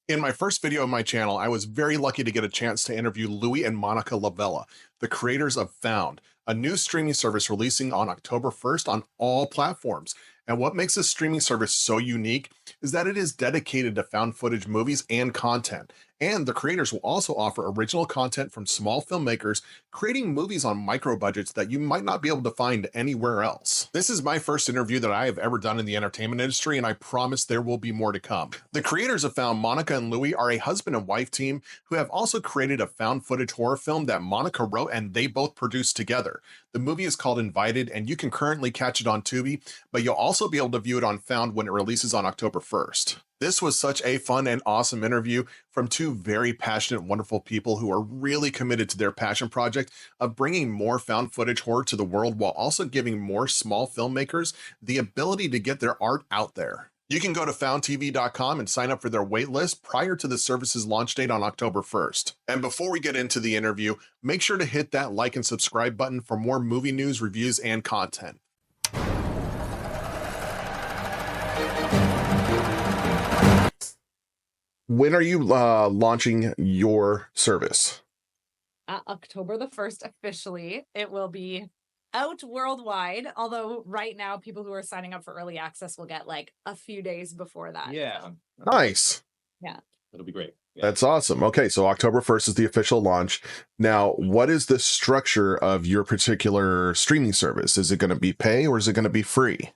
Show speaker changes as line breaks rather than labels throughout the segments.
In my first video of my channel, I was very lucky to get a chance to interview Louie and Monica Lavella, the creators of Found, a new streaming service releasing on October 1st on all platforms. And what makes this streaming service so unique is that it is dedicated to found footage movies and content. And the creators will also offer original content from small filmmakers creating movies on micro budgets that you might not be able to find anywhere else. This is my first interview that I have ever done in the entertainment industry, and I promise there will be more to come. The creators of Found, Monica and Louie, are a husband and wife team who have also created a found footage horror film that Monica wrote and they both produced together. The movie is called Invited, and you can currently catch it on Tubi, but you'll also be able to view it on Found when it releases on October 1st. This was such a fun and awesome interview from two very passionate, wonderful people who are really committed to their passion project of bringing more found footage horror to the world while also giving more small filmmakers the ability to get their art out there. You can go to foundtv.com and sign up for their waitlist prior to the service's launch date on October 1st. And before we get into the interview, make sure to hit that like and subscribe button for more movie news, reviews, and content. When are you launching your service?
October the 1st, officially. It will be out worldwide, although right now people who are signing up for early access will get like a few days before that.
Yeah.
Nice.
Yeah.
It'll be great. Yeah.
That's awesome. Okay, so October 1st is the official launch. Now, what is the structure of your particular streaming service? Is it going to be pay or is it going to be free?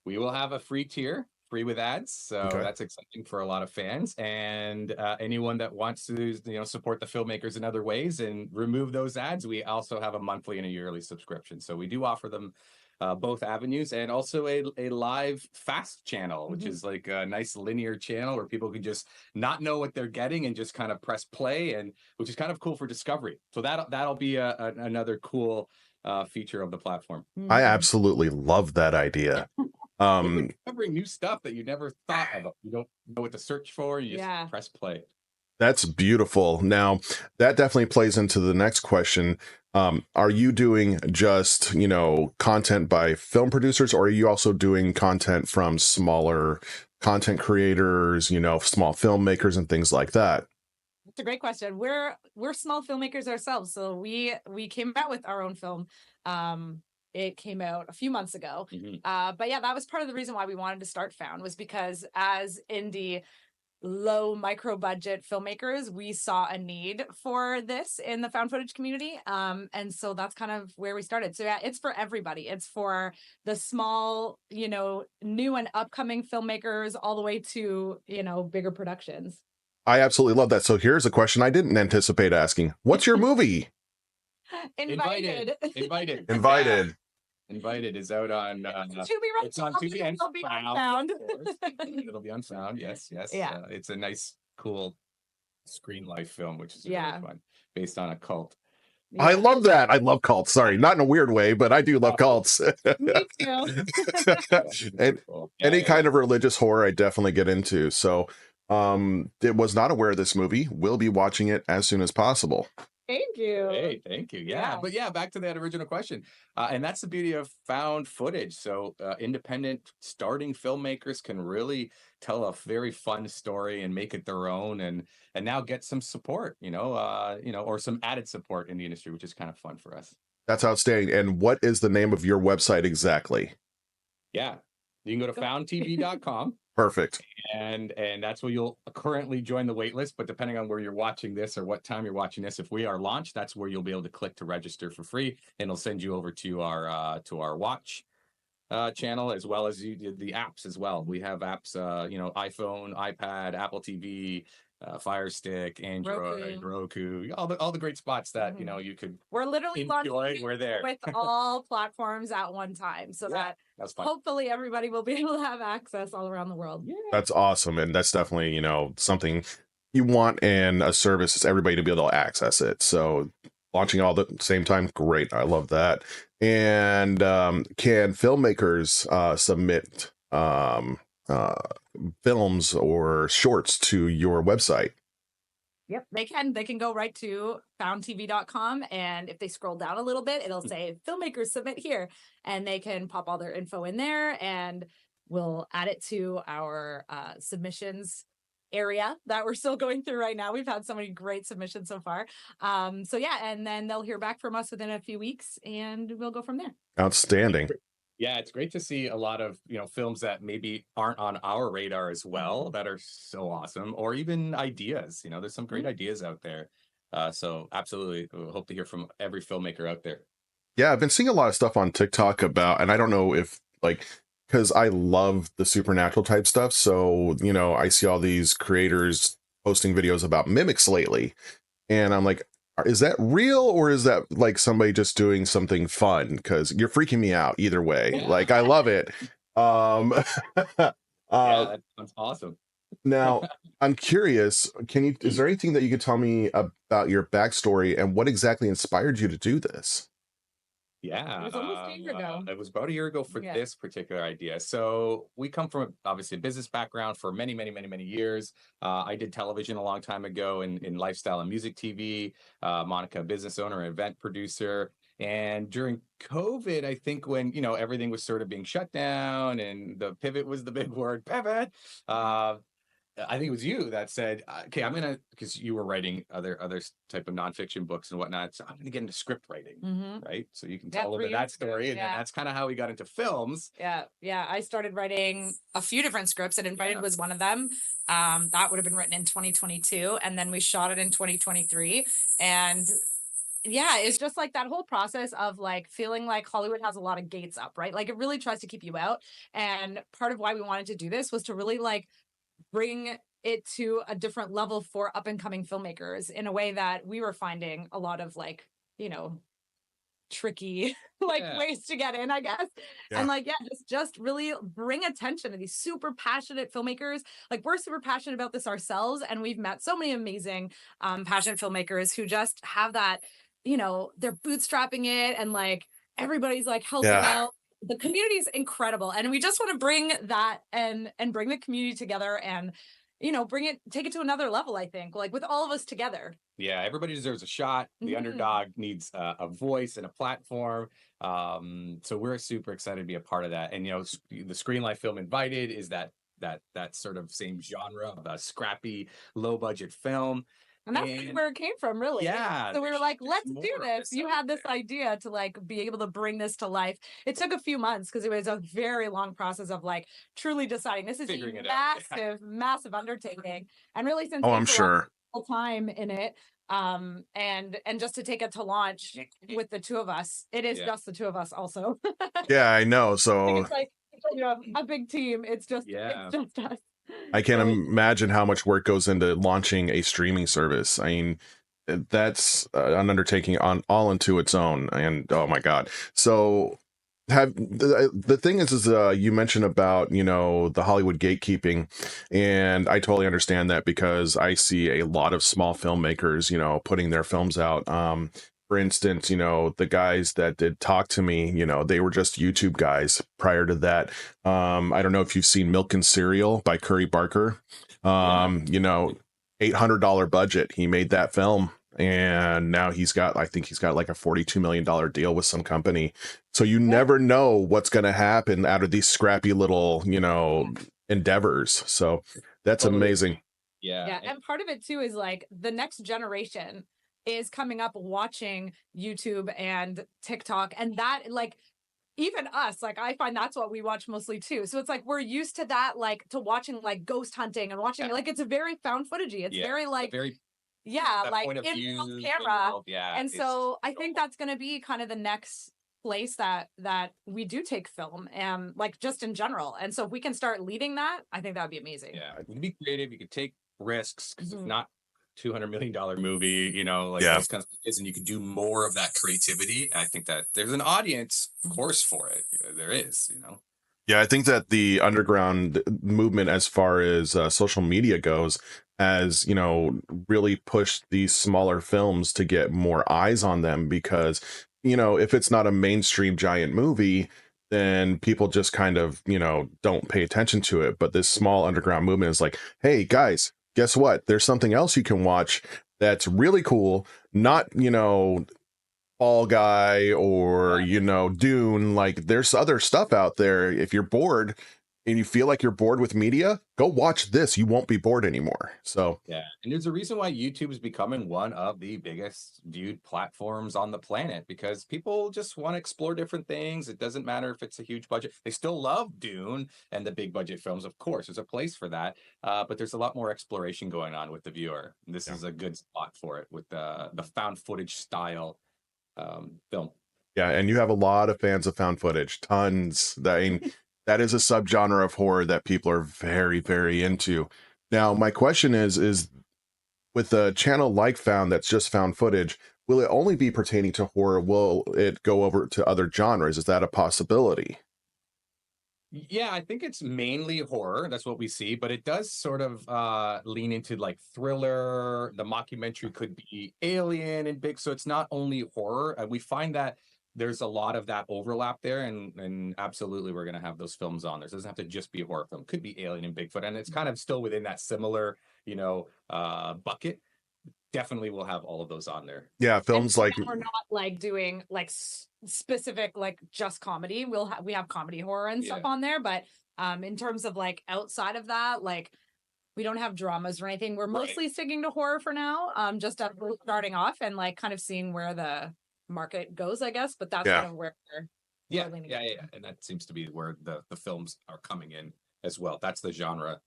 We will have a free tier, free with ads. So
Okay.
that's exciting for a lot of fans. And anyone that wants to, support the filmmakers in other ways and remove those ads, we also have a monthly and a yearly subscription. So we do offer them both avenues, and also a live fast channel, which is like a nice linear channel where people can just not know what they're getting and just kind of press play, and which is kind of cool for discovery. So that'll be another cool feature of the platform.
I absolutely love that idea.
Discovering new stuff that you never thought of. You don't know what to search for. You just press play.
That's beautiful. Now, that definitely plays into the next question. Are you doing just, content by film producers, or are you also doing content from smaller content creators, small filmmakers and things like that?
That's a great question. We're small filmmakers ourselves. So we came out with our own film. It came out a few months ago. But yeah, that was part of the reason why we wanted to start Found, was because as indie low micro budget filmmakers, we saw a need for this in the found footage community. And so that's kind of where we started. So yeah, it's for everybody. It's for the small, new and upcoming filmmakers all the way to, bigger productions.
I absolutely love that. So here's a question I didn't anticipate asking. What's your movie?
Invited.
Invited.
Invited is out on
It's on Tubi and it'll be Found.
It'll be on Found. Yes.
Yeah.
It's a nice, cool screen life film, which is really fun, based on a cult.
Yeah. I love that. I love cults. Sorry, not in a weird way, but I do love cults.
Me too.
And any kind of religious horror I definitely get into. So it was not aware of this movie. We'll be watching it as soon as possible.
Thank you.
Hey, thank you. Yeah. But yeah, back to that original question. And that's the beauty of found footage. So independent starting filmmakers can really tell a very fun story and make it their own, and now get some support, or some added support in the industry, which is kind of fun for us.
That's outstanding. And what is the name of your website exactly?
Yeah. You can go to foundtv.com.
Perfect.
And that's where you'll currently join the wait list. But depending on where you're watching this or what time you're watching this, if we are launched, that's where you'll be able to click to register for free. And it'll send you over to our watch channel, as well as the apps as well. We have apps, iPhone, iPad, Apple TV, Fire Stick, Android, Roku, all the great spots that you could.
We're literally launching
we're there
with all platforms at one time, so that's hopefully everybody will be able to have access all around the world.
Yeah. That's awesome, and that's definitely something you want in a service, is everybody to be able to access it. So launching all at the same time, great. I love that. And can filmmakers submit films or shorts to your website?
Yep, they can go right to foundtv.com, and if they scroll down a little bit, it'll say filmmakers submit here, and they can pop all their info in there, and we'll add it to our submissions area that we're still going through right now. We've had so many great submissions so far. So yeah, and then they'll hear back from us within a few weeks, and we'll go from there.
Outstanding.
Yeah, it's great to see a lot of, films that maybe aren't on our radar as well that are so awesome, or even ideas. There's some great ideas out there. So absolutely, we'll hope to hear from every filmmaker out there.
Yeah, I've been seeing a lot of stuff on TikTok about, and I don't know if like, because I love the supernatural type stuff. So, I see all these creators posting videos about mimics lately. And I'm like, is that real, or is that like somebody just doing something fun? Because you're freaking me out either way. Like, I love it.
Yeah, that sounds awesome.
Now, I'm curious, is there anything that you could tell me about your backstory and what exactly inspired you to do this?
Yeah,
It was almost a year ago.
it was about a year ago for
Yeah.
this particular idea. So we come from obviously a business background for many, many, many, many years. I did television a long time ago in lifestyle and music TV. Monica, a business owner, and event producer. And during COVID, I think when everything was sort of being shut down and the pivot was the big word, pivot. I think it was you that said, "Okay, because you were writing other type of nonfiction books and whatnot. So I'm gonna get into script writing, right? So you can
Yeah,
tell a little
3
bit of that
years ago.
story, and then
Yeah.
that's kind of how we got into films.
Yeah, I started writing a few different scripts, and Invited
Yeah.
was one of them. That would have been written in 2022, and then we shot it in 2023. And yeah, it's just like that whole process of like feeling like Hollywood has a lot of gates up, right? Like it really tries to keep you out. And part of why we wanted to do this was to really like bring it to a different level for up and coming filmmakers in a way that we were finding a lot of like, tricky like
Yeah.
ways to get in, I guess.
Yeah.
And like, yeah, just really bring attention to these super passionate filmmakers. Like we're super passionate about this ourselves, and we've met so many amazing passionate filmmakers who just have that, they're bootstrapping it, and like everybody's like helping
Yeah.
out. The community is incredible, and we just want to bring that and bring the community together, and take it to another level. I think like with all of us together.
Yeah, everybody deserves a shot. The underdog needs a voice and a platform. So we're super excited to be a part of that. And the Screenlight film Invited is that sort of same genre of a scrappy, low budget film.
And that's where it came from, really.
Yeah.
So we were like, let's do
more of
this.
this
You
out
had this idea to like be able to bring this to life. It took a few months because it was a very long process of like truly deciding this is
Figuring
a
it out.
massive, massive undertaking. And really since
Oh, I'm
April,
sure.
full time in it. And just to take it to launch with the two of us, it is just the two of us also.
Yeah, I know.
Like,
So
it's like a big team. It's just us.
I can't
So-
imagine how much work goes into launching a streaming service. I mean, that's an undertaking on all into its own. And oh my God. So the thing is you mentioned about, the Hollywood gatekeeping, and I totally understand that because I see a lot of small filmmakers, putting their films out. For instance, the guys that did Talk to Me, they were just YouTube guys prior to that. I don't know if you've seen Milk and Cereal by Curry Barker. $800 budget. He made that film. And now I think he's got like a $42 million deal with some company. So you never know what's going to happen out of these scrappy little, endeavors. So that's amazing.
Yeah. And part of it too is like the next generation is coming up watching YouTube and TikTok, and that like even us, like I find that's what we watch mostly too. So it's like we're used to that, like to watching like ghost hunting and watching like it's a very found footagey. It's very like like in camera. And so I think that's going to be kind of the next place that we do take film, and like just in general. And so if we can start leading that, I think that would be amazing.
Yeah, you can be creative. You can take risks because it's not $200 million movie, those kinds of things, and you can do more of that creativity. I think that there's an audience, of course, for it. There is,
Yeah, I think that the underground movement, as far as social media goes, has, really pushed these smaller films to get more eyes on them because, if it's not a mainstream giant movie, then people just kind of, don't pay attention to it. But this small underground movement is like, hey, guys, guess what? There's something else you can watch that's really cool. Not, Fall Guy or, Dune. Like there's other stuff out there. If you're bored, and you feel like you're bored with media, go watch this. You won't be bored anymore. So
Yeah, and there's a reason why YouTube is becoming one of the biggest viewed platforms on the planet, because people just want to explore different things. It doesn't matter if it's a huge budget. They still love Dune and the big budget films, of course. There's a place for that, but there's a lot more exploration going on with the viewer. And this is a good spot for it with the found footage style film.
yeah, and you have a lot of fans of found footage, tons. I mean, that is a subgenre of horror that people are very, very into. Now, my question is with a channel like Found that's just found footage, will it only be pertaining to horror? Will it go over to other genres? Is that a possibility?
Yeah, I think it's mainly horror. That's what we see, but it does sort of lean into like thriller. The mockumentary could be alien and big, so it's not only horror. And we find that there's a lot of that overlap there, and absolutely we're gonna have those films on there. So it doesn't have to just be a horror film. It could be alien and Bigfoot, and it's kind of still within that similar, bucket. Definitely we'll have all of those on there.
Yeah,
And
films
so
like
now we're not like doing like specific like just comedy. We have comedy horror and stuff
Yeah.
on there, but in terms of like outside of that, like we don't have dramas or anything. We're
Right.
mostly sticking to horror for now. Just as we're starting off and like kind of seeing where the market goes, I guess. But that's
Yeah.
kind of where
Yeah,
we're leaning
yeah,
into.
yeah, and that seems to be where the films are coming in as well. That's the genre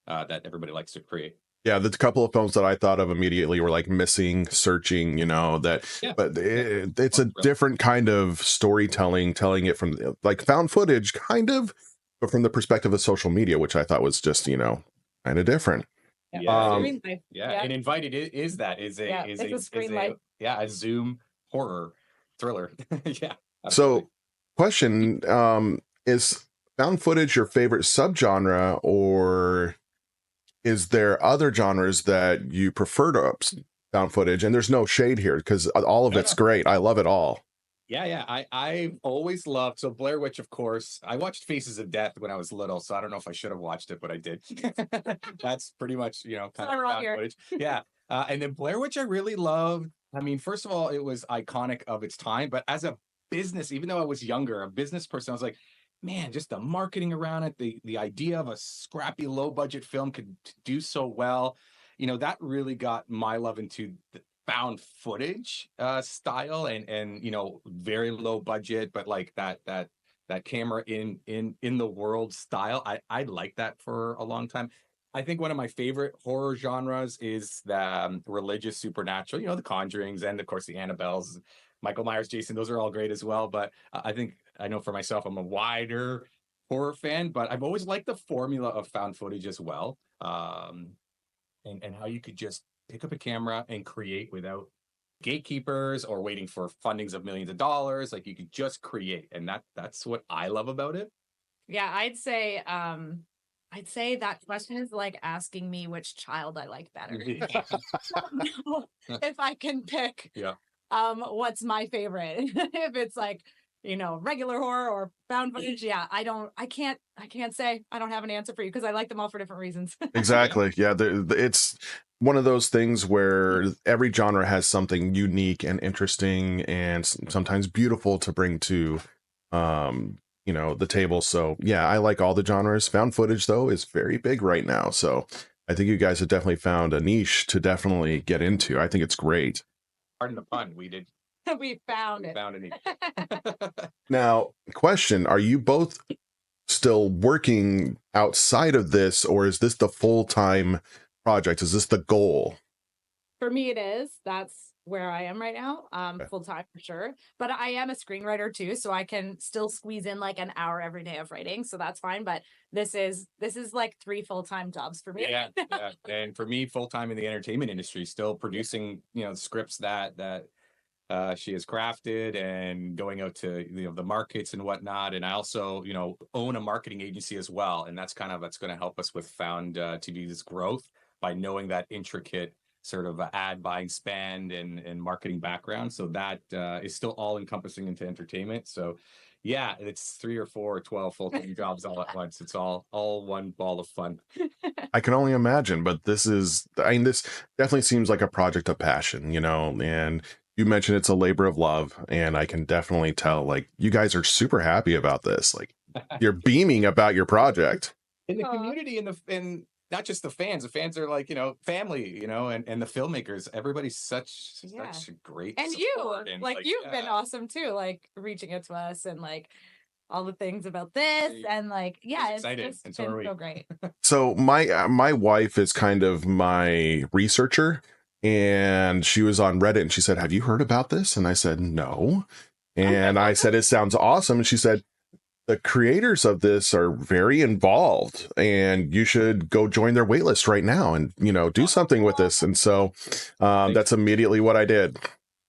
that everybody likes to create.
yeah, the couple of films that I thought of immediately were like Missing, Searching, that,
Yeah.
but it's a different kind of storytelling, telling it from like found footage, kind of, but from the perspective of social media, which I thought was just, kind of different.
Yeah,
Screen Life.
yeah, and Invited is a Zoom horror thriller. Yeah, absolutely.
So, question, is found footage your favorite subgenre, or is there other genres that you prefer to found footage? And there's no shade here because all of it's great. I love it all.
Yeah. I've always loved, so Blair Witch, of course. I watched Faces of Death when I was little, so I don't know if I should have watched it, but I did. That's pretty much, kind of found footage. Yeah. And then Blair Witch, I really loved. I mean, first of all, it was iconic of its time, but as a business, even though I was younger, a business person, I was like, man, just the marketing around it, the idea of a scrappy, low budget film could do so well. That really got my love into the found footage style, and very low budget, but like that camera in the world style. I like that for a long time. I think one of my favorite horror genres is the religious supernatural, the Conjurings, and of course the Annabelles, Michael Myers, Jason. Those are all great as well. But I think, I know for myself, I'm a wider horror fan, but I've always liked the formula of found footage as well. And how you could just pick up a camera and create without gatekeepers or waiting for fundings of millions of dollars. Like, you could just create, and that's what I love about it.
Yeah, I'd say that question is like asking me which child I like better. If I can pick what's my favorite. If it's like, regular horror or found footage, I can't say. I don't have an answer for you because I like them all for different reasons.
Exactly. Yeah, it's one of those things where every genre has something unique and interesting and sometimes beautiful to bring to the table. So yeah, I like all the genres. Found footage though is very big right now, so I think you guys have definitely found a niche to definitely get into. I think it's great.
Pardon the pun, we did.
We found it.
Found a niche.
Now, question, are you both still working outside of this, or is this the full-time project? Is this the goal?
For me, it is. That's where I am right now.
Okay.
Full time for sure. But I am a screenwriter too, so I can still squeeze in like an hour every day of writing. So that's fine. But this is like 3 full-time jobs for me.
Yeah. And for me, full time in the entertainment industry, still producing, scripts that she has crafted and going out to the markets and whatnot. And I also own a marketing agency as well, and that's going to help us with Found TV's growth by knowing that intricate sort of ad buying spend and marketing background. So that is still all encompassing into entertainment. So yeah, it's 3 or 4 or 12 full-time jobs all at once. It's all one ball of fun.
I can only imagine, but this definitely seems like a project of passion, and you mentioned it's a labor of love, and I can definitely tell, like, you guys are super happy about this. Like, you're beaming about your project.
In the
Aw.
community, and not just the fans are like, family, and the filmmakers, everybody's such a great
And
support, and
like you've been
yeah,
awesome too, like reaching out to us and like all the things about this and like
it's
it's
exciting,
just
and so
been
are we.
so great.
So my wife is kind of my researcher, and she was on Reddit and she said, "Have you heard about this?" And I said, "No." And I said, "It sounds awesome." And she said, "The creators of this are very involved, and you should go join their waitlist right now and do something with this." And so that's immediately what I did.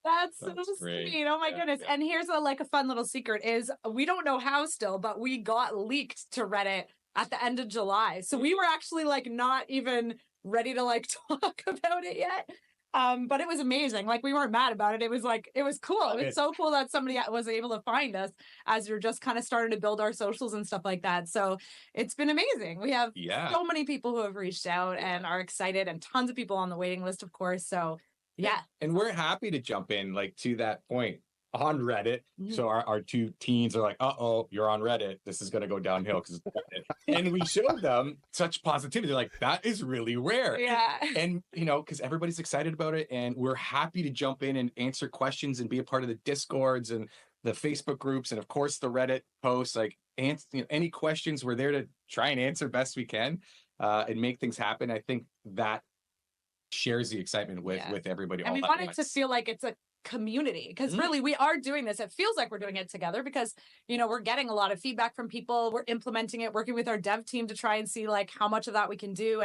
That's so
That's great.
sweet. Oh my
Yeah,
goodness.
yeah.
And here's a fun little secret is we don't know how still, but we got leaked to Reddit at the end of July. So we were actually like not even ready to like talk about it yet. But it was amazing. Like we weren't mad about it. It was like it was cool. It was so cool that somebody was able to find us as we are just kind of starting to build our socials and stuff like that. So it's been amazing. We have so many people who have reached out and are excited, and tons of people on the waiting list, of course. So yeah.
And we're happy to jump in like to that point on Reddit. So our two teens are like, uh-oh, you're on Reddit. This is gonna go downhill because and we showed them such positivity. They're like, that is really rare.
Yeah.
And because everybody's excited about it, and we're happy to jump in and answer questions and be a part of the Discords and the Facebook groups, and of course the Reddit posts. Like, any questions, we're there to try and answer best we can, and make things happen. I think that shares the excitement with everybody.
And we want it to feel like it's a community, because really we are doing this. It feels like we're doing it together because we're getting a lot of feedback from people. We're implementing it, working with our dev team to try and see like how much of that we can do.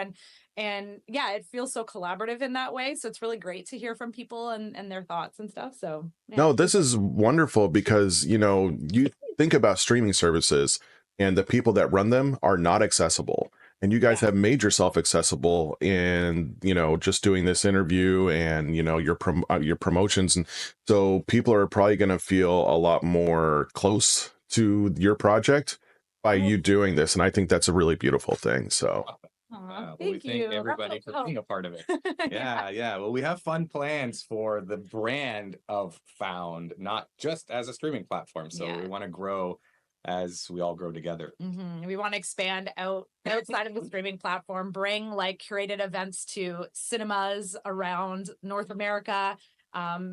And yeah, it feels so collaborative in that way. So it's really great to hear from people and their thoughts and stuff. So
No, this is wonderful because, you think about streaming services and the people that run them are not accessible. And you guys have made yourself accessible in, just doing this interview and, your promotions. And so people are probably going to feel a lot more close to your project by you doing this. And I think that's a really beautiful thing. So
Aw,
we thank everybody for being a part of it. Yeah. Well, we have fun plans for the brand of Found, not just as a streaming platform. So we want to grow as we all grow together.
We want to expand outside of the streaming platform, bring like curated events to cinemas around North America,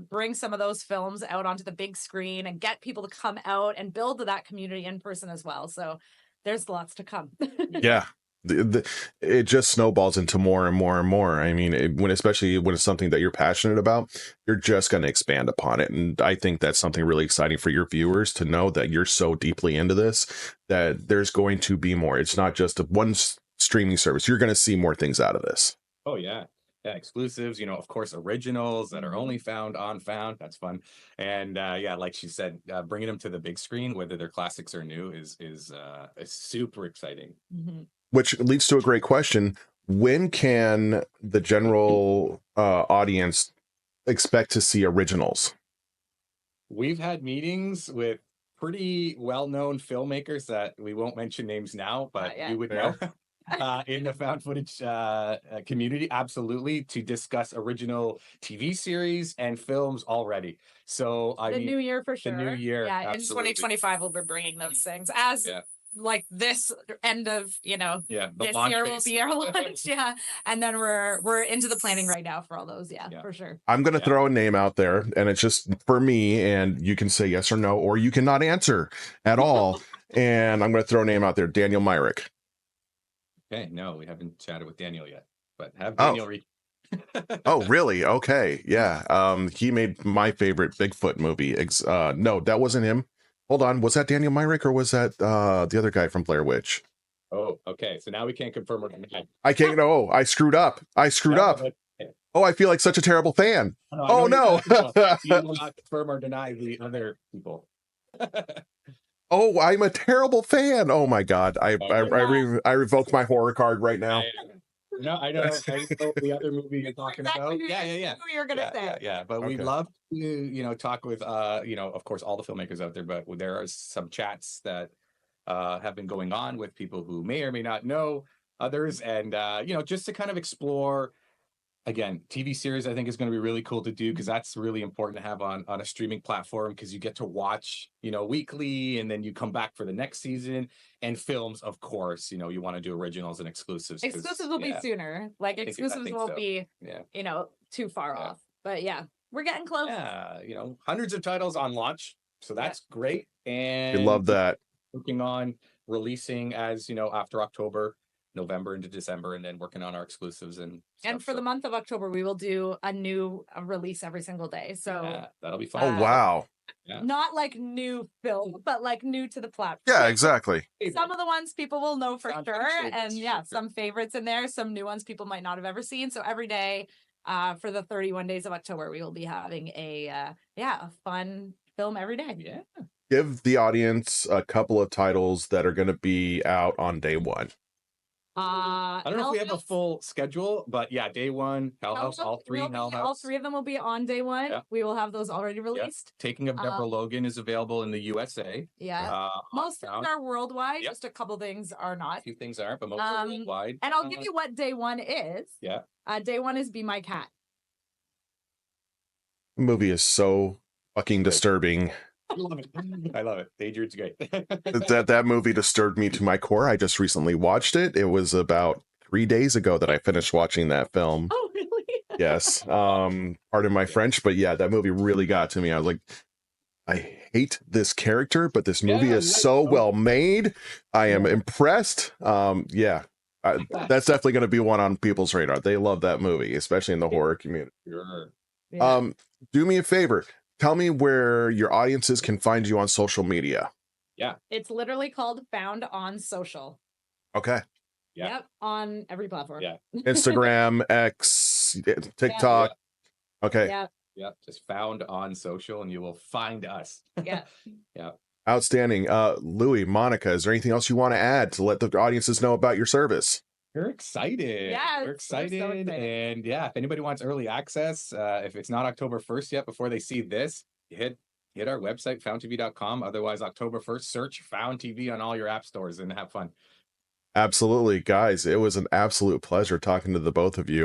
bring some of those films out onto the big screen and get people to come out and build that community in person as well. So there's lots to come.
yeah. It just snowballs into more and more and more. I mean, especially when it's something that you're passionate about, you're just going to expand upon it. And I think that's something really exciting for your viewers to know that you're so deeply into this that there's going to be more. It's not just one streaming service. You're going to see more things out of this.
Oh, yeah. Yeah, exclusives, of course, originals that are only found on Found. That's fun. And like she said, bringing them to the big screen, whether they're classics or new, is super exciting.
Which leads to a great question. When can the general audience expect to see originals?
We've had meetings with pretty well-known filmmakers that we won't mention names now, but you would know. In the found footage community, absolutely, to discuss original TV series and films already. So
the new year for sure.
The new year,
yeah.
Absolutely.
In 2025, we'll be bringing those things as like this end of this year will be our launch. And then we're into the planning right now for all those. For sure.
I'm going to throw a name out there, and it's just for me, and you can say yes or no, or you cannot answer at all. And I'm going to throw a name out there, Daniel Myrick.
Okay, no, we haven't chatted with Daniel yet, but have Daniel reach.
Oh, really? Okay, yeah. He made my favorite Bigfoot movie. No, that wasn't him. Hold on, was that Daniel Myrick or was that the other guy from Blair Witch?
Oh, okay. So now we can't confirm or deny.
I can't. Oh, I screwed up. Oh, I feel like such a terrible fan. Oh no!
You will not confirm or deny the other people.
Oh, I'm a terrible fan. Oh my God. I revoke my horror card right now.
No, I know the other movie you're talking about. Yeah.
Who you're gonna say?
Yeah. But we'd love to, talk with, of course, all the filmmakers out there. But there are some chats that have been going on with people who may or may not know others, and just to kind of explore again, TV series I think is going to be really cool to do, because that's really important to have on a streaming platform, because you get to watch, weekly, and then you come back for the next season. And films, of course, you want to do originals and exclusives.
Exclusives will be sooner. Like exclusives won't be, too far off. But yeah, we're getting close.
Yeah, hundreds of titles on launch, so that's great.
We
And
love that.
working on releasing as after October, November into December, and then working on our exclusives and
And for the month of October, we will do a new release every single day. So
that'll be fun.
Oh wow.
Yeah.
Not like new film, but like new to the platform.
Yeah, exactly.
Some of the ones people will know for
Sounds
sure.
like
And some favorites in there, some new ones people might not have ever seen. So every day for the 31 days of October, we will be having a fun film every day.
Yeah.
Give the audience a couple of titles that are going to be out on day one.
I don't know if we have a full schedule, but day one, Hell House, all three Hell House.
All three of them will be on day one.
Yeah.
We will have those already released.
Taking of Deborah Logan is available in the USA.
Yeah. Most things are worldwide.
Yep.
Just a couple things are not.
A few things aren't, but most are worldwide.
And I'll give you what day one is.
Yeah.
Day one is Be My Cat.
The movie is so fucking disturbing.
I love it. I love it. Adrian's great.
that movie disturbed me to my core. I just recently watched it. It was about 3 days ago that I finished watching that film.
Oh, really?
Yes. Pardon my French, but yeah, that movie really got to me. I was like, I hate this character, but this movie is so well made. I am impressed. That's definitely going to be one on people's radar. They love that movie, especially in the horror community.
Sure.
Yeah.
Do me a favor. Tell me where your audiences can find you on social media.
Yeah.
It's literally called Found on Social.
Okay.
Yeah.
Yep. On every platform.
Yeah.
Instagram, X, TikTok.
Yeah.
Okay.
Yeah.
Yeah. Just Found on Social, and you will find us.
Yeah.
Yeah.
Outstanding. Louie, Monica, is there anything else you want to add to let the audiences know about your service?
We're excited.
Yeah,
we're
we're so
excited.
excited.
And if anybody wants early access, if it's not October 1st yet, before they see this, hit our website, foundtv.com. Otherwise, October 1st, search Found TV on all your app stores and have fun.
Absolutely, guys. It was an absolute pleasure talking to the both of you.